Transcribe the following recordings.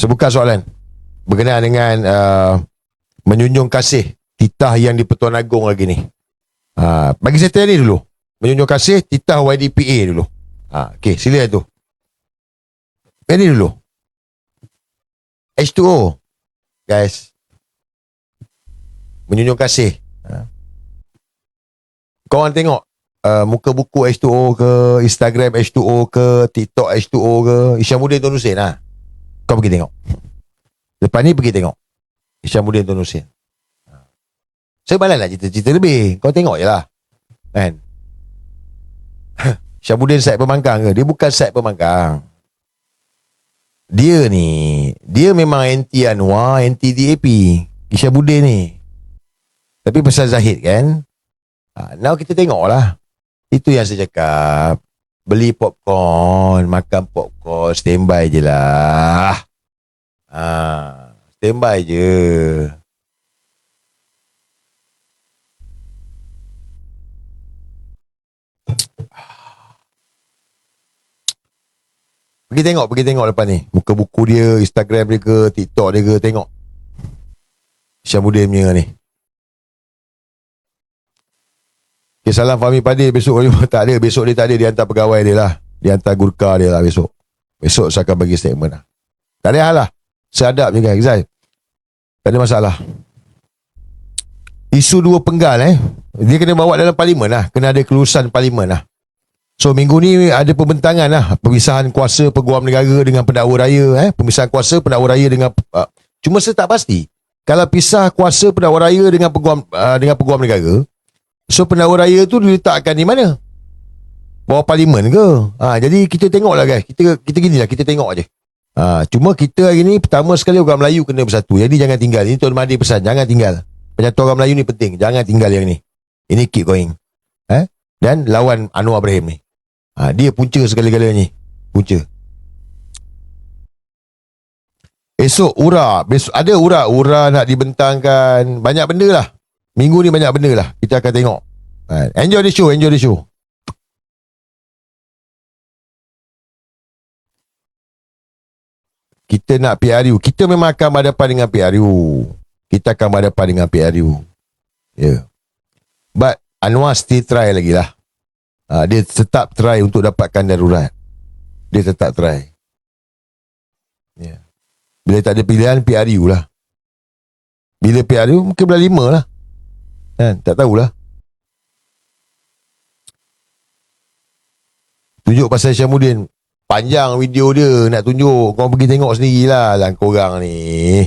Sebuah soalan berkenaan dengan menjunjung kasih titah yang di Pertuan Agong lagi ni. Bagi saya ni dulu. Menjunjung kasih titah YDPA dulu. Okey, sila tu. Ini dulu. H2O. Guys. Menjunjung kasih. Korang tengok muka buku H2O ke, Instagram H2O ke, TikTok H2O ke, Isyamuddin Tun Hussein Kau pergi tengok. Lepas ni pergi tengok Isyamuddin Tun Hussein. Saya malas nak cerita-cerita lebih. Kau tengok je lah. Kan? Isyamuddin side pembangkang ke? Dia bukan side pembangkang. Dia ni, dia memang anti Anwar, anti DAP. Isyamuddin ni. Tapi pasal Zahid kan? Now kita tengok lah. Itu yang saya cakap. Beli popcorn, makan popcorn, standby je lah. Standby je. Pergi tengok lepas ni. Muka buku dia, Instagram dia ke, TikTok dia ke, tengok. Isyamuddin punya ni. Okay, salam Fahmi Padil besok tak ada. Besok dia tak ada. Dia hantar pegawai dia lah. Dia hantar gurka dia lah besok. Besok saya akan bagi statement lah. Tak ada hal lah. Seadap je kan, Zai. Tak ada masalah. Isu dua penggal dia kena bawa dalam parlimen lah. Kena ada kelulusan parlimen lah. So minggu ni ada pembentangan lah. Pemisahan kuasa peguam negara dengan pendakwa raya. Pemisahan kuasa pendakwa raya dengan cuma saya tak pasti. Kalau pisah kuasa pendakwa raya dengan peguam negara, so pendakwa raya tu diletakkan di mana? Bawah parlimen ke? Jadi kita tengok lah guys. Kita gini lah. Kita tengok je. Cuma kita hari ni pertama sekali orang Melayu kena bersatu. Jadi jangan tinggal. Ini Tuan Mahathir pesan. Jangan tinggal. Penyatu orang Melayu ni penting. Jangan tinggal yang ni. Ini keep going. Dan lawan Anwar Ibrahim ni. Dia punca segala-galanya. Punca. Besok ada ura nak dibentangkan. Banyak benda lah. Minggu ni banyak benda lah. Kita akan tengok. Enjoy the show. Kita nak PRU. Kita memang akan berhadapan dengan PRU. Kita akan berhadapan dengan PRU. Yeah. But Anwar still try lagi lah. Dia tetap try untuk dapatkan darurat. Dia tetap try. Yeah. Bila tak ada pilihan, PRU lah. Bila PRU, mungkin belah 5 lah. Tak tahulah. Tunjuk pasal Isyamuddin. Panjang video dia nak tunjuk. Korang pergi tengok sendirilah lah korang ni.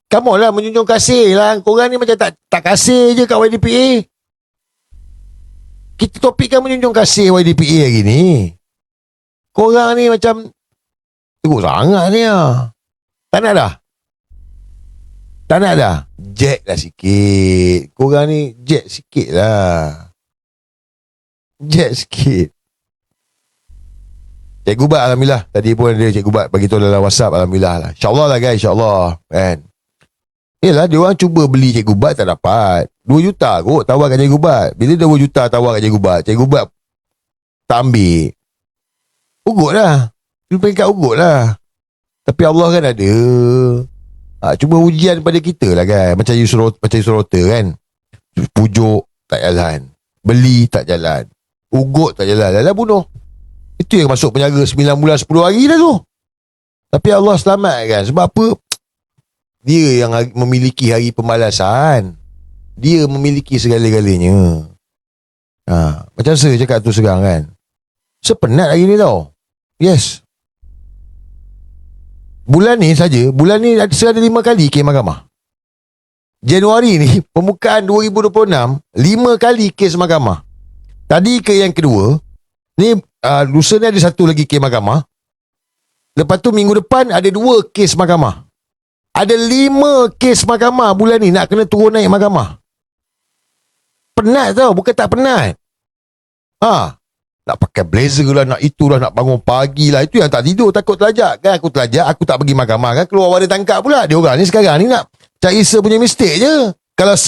Come on lah, menjunjung kasih lah. Korang ni macam tak kasih je kat YDPA. Kita topik kan menjunjung kasih YDPA hari ni. Korang ni macam teruk sangat ni lah. Tak nak dah. Jack lah sikit. Korang ni jack sikit lah. Jack sikit. Cikgu Bat Alhamdulillah. Tadi pun ada Cikgu Bat bagi tahu dalam WhatsApp. Alhamdulillah lah. InsyaAllah lah guys. InsyaAllah. Kan. Yelah, dia orang cuba beli Cikgu Bat tak dapat. 2 juta kot tawarkan Cikgu Bat. Bila 2 juta tawarkan Cikgu Bat, Cikgu Bat tak ambil. Ugut lah. Dia peringkat ugut lah. Tapi Allah kan ada. Cuba ujian pada kita lah kan. Macam Yusurota kan. Pujuk tak jalan. Beli tak jalan. Ugut tak jalan. Dah bunuh. Itu yang masuk penjara 9 bulan 10 hari dah tu. Tapi Allah selamatkan. Sebab apa? Dia yang memiliki hari pembalasan. Dia memiliki segala-galanya. Macam saya cakap tu sekarang kan. Sepenat hari ni tau. Yes. Bulan ni saya ada 5 kali kes mahkamah. Januari ni, pembukaan 2026, 5 kali kes mahkamah. Tadi ke yang kedua, ni lusa ni ada 1 lagi kes mahkamah. Lepas tu minggu depan ada 2 kes mahkamah. Ada 5 kes mahkamah bulan ni nak kena turun naik mahkamah. Penat tau, bukan tak penat. Nak pakai blazer lah, nak itulah, nak bangun pagi lah. Itu yang tak tidur, takut terlajak kan. Aku terlajak, aku tak pergi mahkamah kan. Keluar wadah tangkap pula. Dia orang ni sekarang ni nak cari punya mistake je. Kalau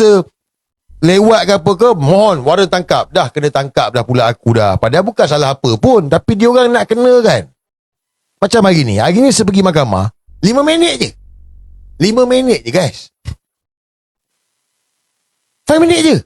lewat ke apa ke, mohon wadah tangkap. Dah kena tangkap dah pula aku dah. Padahal bukan salah apa pun. Tapi dia orang nak kena kan. Macam hari ni saya pergi mahkamah 5 minit je. 5 minit je guys. 5 minit je.